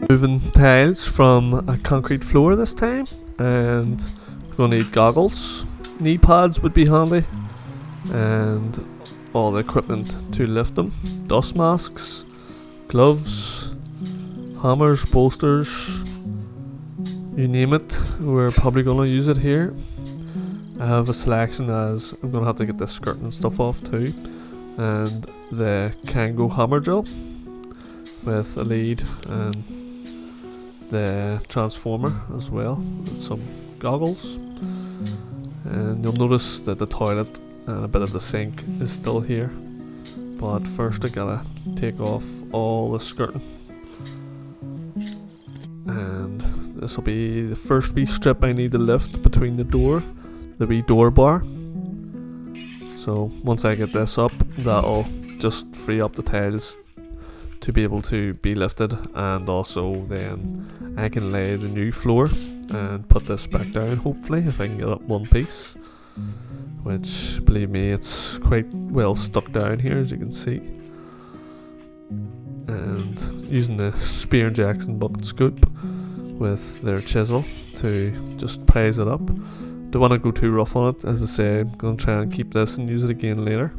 Moving tiles from a concrete floor this time, and we're going to need goggles. Knee pads would be handy, and all the equipment to lift them. Dust masks, gloves, hammers, bolsters, you name it, we're probably going to use it here. I have a selection as I'm going to have to get the skirt and stuff off too, and the Kango hammer drill with a lead and the transformer as well, with some goggles. And you'll notice that the toilet and a bit of the sink is still here, but first I gotta take off all the skirting, and this will be the first wee strip I need to lift between the wee door bar. So once I get this up, that'll just free up the tiles to be able to be lifted, and also then I can lay the new floor and put this back down, hopefully, if I can get up one piece, which, believe me, it's quite well stuck down here, as you can see. And using the Spear & Jackson bucket scoop with their chisel to just prise it up. Don't want to go too rough on it, as I say. I'm going to try and keep this and use it again later.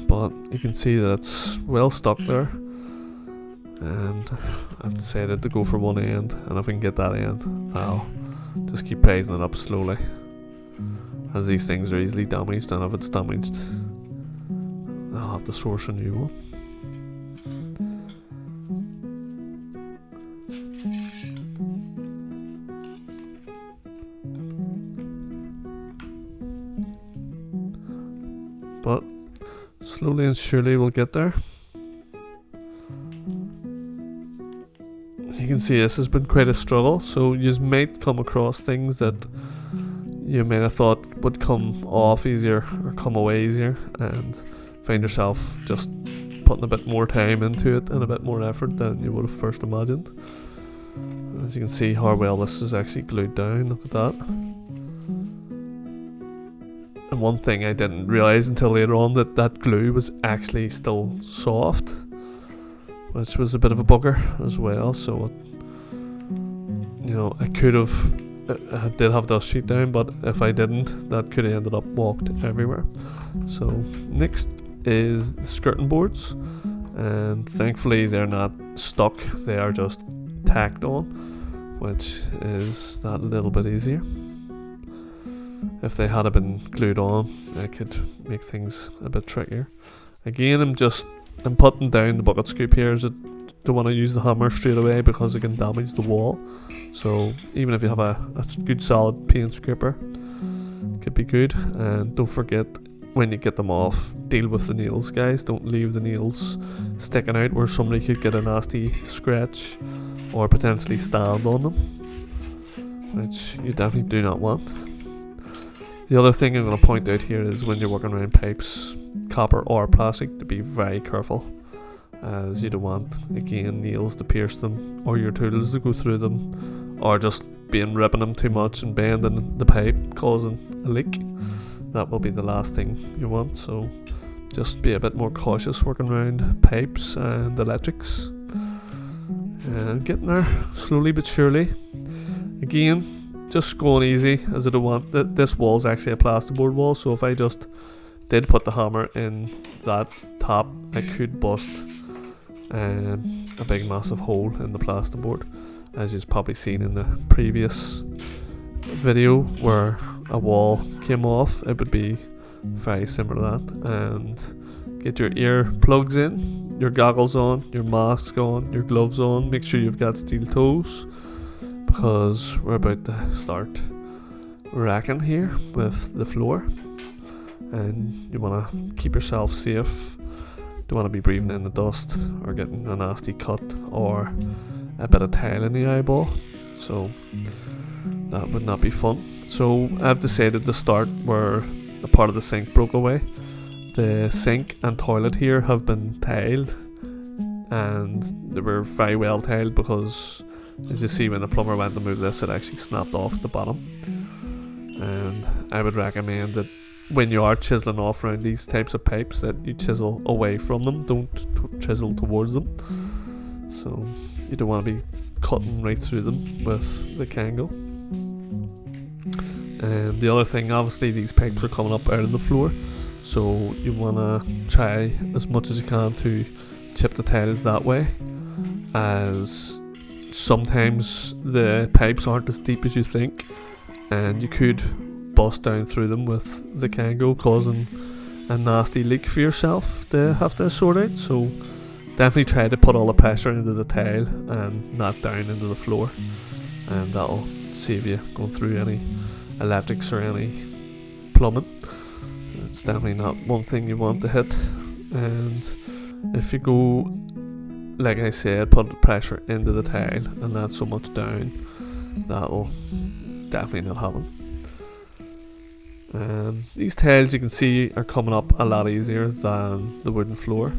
But you can see that it's well stuck there, and I've decided to go for one end, and if I can get that end, I'll just keep raising it up slowly, as these things are easily damaged, and if it's damaged, I'll have to source a new one. But slowly and surely we'll get there. As you can see, this has been quite a struggle, so you might come across things that you might have thought would come off easier or come away easier, and find yourself just putting a bit more time into it and a bit more effort than you would have first imagined. As you can see how well this is actually glued down, look at that. And one thing I didn't realise until later on, that glue was actually still soft, which was a bit of a bugger as well. So, I could have, I did have dust sheet down, but if I didn't, that could have ended up walked everywhere. So next is the skirting boards, and thankfully they're not stuck, they are just tacked on, which is that little bit easier. If they had been glued on, it could make things a bit trickier. Again, I'm putting down the bucket scoop here, as I don't want to use the hammer straight away because it can damage the wall. So even if you have a good solid paint scraper, it could be good. And don't forget, when you get them off, deal with the nails, guys. Don't leave the nails sticking out where somebody could get a nasty scratch or potentially stand on them, which you definitely do not want. The other thing I'm going to point out here is when you're working around pipes, copper or plastic, to be very careful, as you don't want, again, nails to pierce them or your tools to go through them, or just ripping them too much and bending the pipe, causing a leak. That will be the last thing you want, so just be a bit more cautious working around pipes and electrics. And getting there slowly but surely. Again, just going easy, as I don't want this wall is actually a plasterboard wall, so if I just did put the hammer in that top, I could bust a big massive hole in the plasterboard, as you've probably seen in the previous video where a wall came off. It would be very similar to that. And get your ear plugs in, your goggles on, your masks on, your gloves on. Make sure you've got steel toes, because we're about to start racking here with the floor, and you want to keep yourself safe. Don't want to be breathing in the dust or getting a nasty cut or a bit of tile in the eyeball, so that would not be fun. So I've decided to start where a part of the sink broke away. The sink and toilet here have been tiled, and they were very well tiled, because as you see, when the plumber went to move this, it actually snapped off at the bottom. And I would recommend that when you are chiseling off around these types of pipes, that you chisel away from them, don't chisel towards them. So you don't want to be cutting right through them with the Kango. And the other thing, obviously these pipes are coming up out of the floor, so you want to try as much as you can to chip the tiles that way, as sometimes the pipes aren't as deep as you think, and you could bust down through them with the Kango, causing a nasty leak for yourself to have to sort out. So definitely try to put all the pressure into the tile and not down into the floor, and that'll save you going through any electrics or any plumbing. It's definitely not one thing you want to hit. And if you go, like I said, put pressure into the tile and not so much down, that'll definitely not happen. These tiles, you can see, are coming up a lot easier than the wooden floor.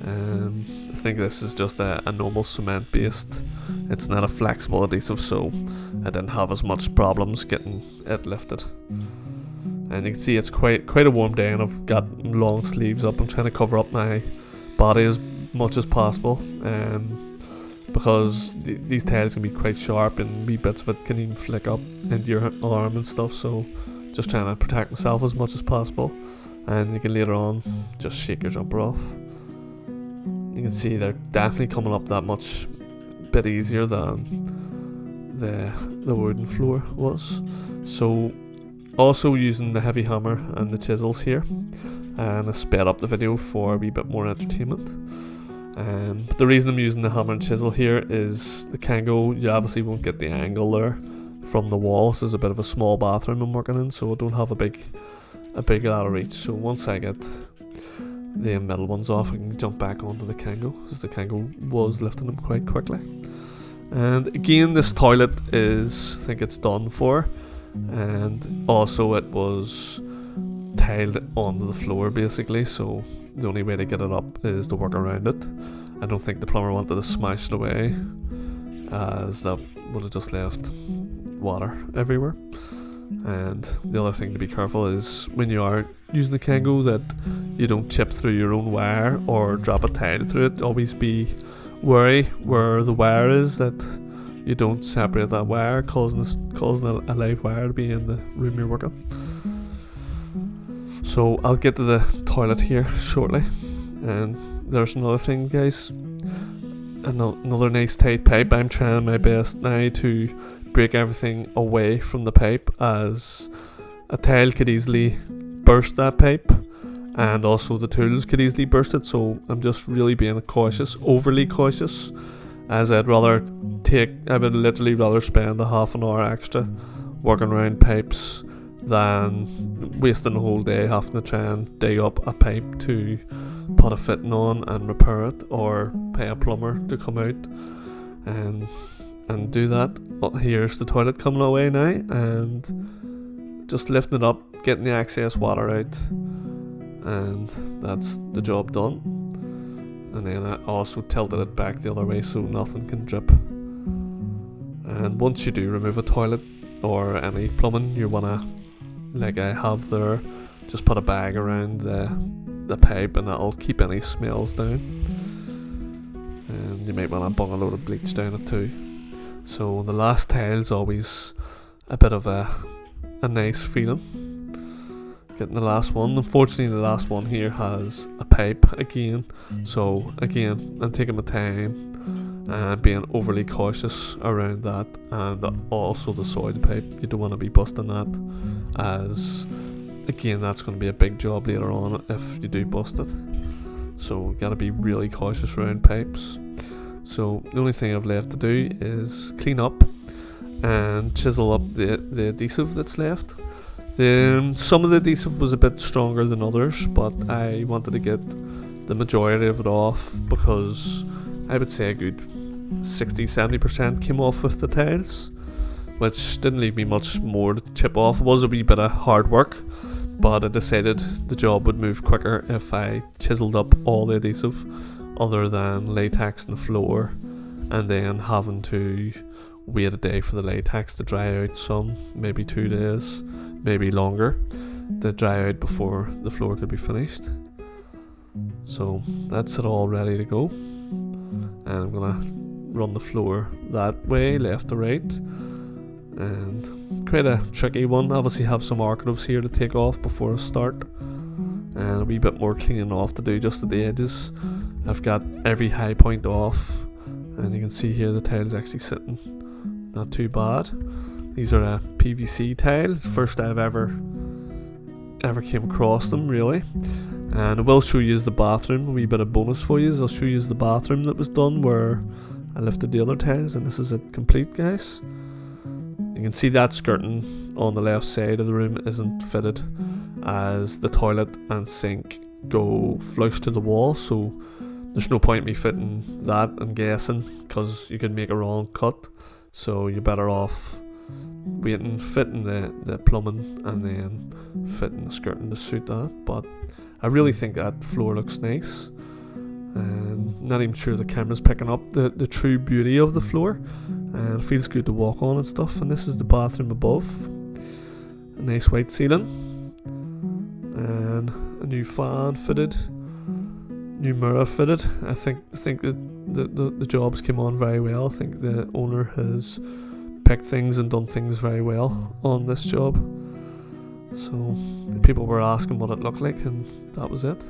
I think this is just a normal cement based, it's not a flexible adhesive, so I didn't have as much problems getting it lifted. And you can see it's quite a warm day, and I've got long sleeves up. I'm trying to cover up my body as much as possible, because these tiles can be quite sharp and wee bits of it can even flick up into your arm and stuff, so just trying to protect myself as much as possible. And you can later on just shake your jumper off. You can see they're definitely coming up that much bit easier than the wooden floor was. So also using the heavy hammer and the chisels here, and I sped up the video for a wee bit more entertainment. But the reason I'm using the hammer and chisel here is the Kango, you obviously won't get the angle there from the wall. This is a bit of a small bathroom I'm working in, so I don't have a big out of reach. So once I get the middle ones off, I can jump back onto the Kango, because the Kango was lifting them quite quickly. And again, this toilet is, I think it's done for, and also it was tiled onto the floor basically, so the only way to get it up is to work around it. I don't think the plumber wanted to smash it away, as that would have just left water everywhere. And the other thing to be careful is when you are using the Kango, that you don't chip through your own wire or drop a tile through it. Always be wary where the wire is, that you don't separate that wire, causing a live wire to be in the room you're working. So I'll get to the toilet here shortly. And there's another thing, guys, another nice tight pipe. I'm trying my best now to break everything away from the pipe, as a tile could easily burst that pipe, and also the tools could easily burst it. So I'm just really being cautious, overly cautious, as I would literally rather spend a half an hour extra working around pipes than wasting a whole day having to try and dig up a pipe to put a fitting on and repair it, or pay a plumber to come out and do that. Here's the toilet coming away now, and just lifting it up, getting the excess water out, and that's the job done. And then I also tilted it back the other way so nothing can drip. And once you do remove a toilet or any plumbing, you wanna, like I have there, just put a bag around the pipe, and that'll keep any smells down. And you might wanna bung a load of bleach down it too. So the last tile's always a bit of a nice feeling, getting the last one. Unfortunately, the last one here has a pipe again, so again I'm taking my time and being overly cautious around that. And also the soil pipe, you don't want to be busting that, as again that's going to be a big job later on if you do bust it. So you gotta be really cautious around pipes. So the only thing I've left to do is clean up and chisel up the adhesive that's left. Some of the adhesive was a bit stronger than others, but I wanted to get the majority of it off, because I would say a good 60-70% came off with the tiles, which didn't leave me much more to chip off. It was a wee bit of hard work, but I decided the job would move quicker if I chiseled up all the adhesive, other than latex on the floor and then having to wait a day for the latex to dry out some, maybe 2 days, maybe longer. to dry out before the floor could be finished. So that's it all ready to go, and I'm gonna run the floor that way, left to right, and quite a tricky one. Obviously have some architraves here to take off before I start, and a wee bit more cleaning off to do just at the edges. I've got every high point off, and you can see here the tile's actually sitting not too bad. These are a PVC tile, first I've ever came across them really. And I will show you the bathroom, a wee bit of bonus for you. I'll show you the bathroom that was done where I lifted the other tiles, and this is it complete, guys. You can see that skirting on the left side of the room isn't fitted, as the toilet and sink go flush to the wall, so there's no point me fitting that and guessing, because you could make a wrong cut. So you're better off waiting, fitting the plumbing, and then fitting the skirting to suit that. But I really think that floor looks nice, and not even sure the camera's picking up the true beauty of the floor, and it feels good to walk on and stuff. And this is the bathroom above, a nice white ceiling, and a new fan fitted, new mirror fitted. I think the jobs came on very well. I think the owner has picked things and done things very well on this job. So people were asking what it looked like, and that was it.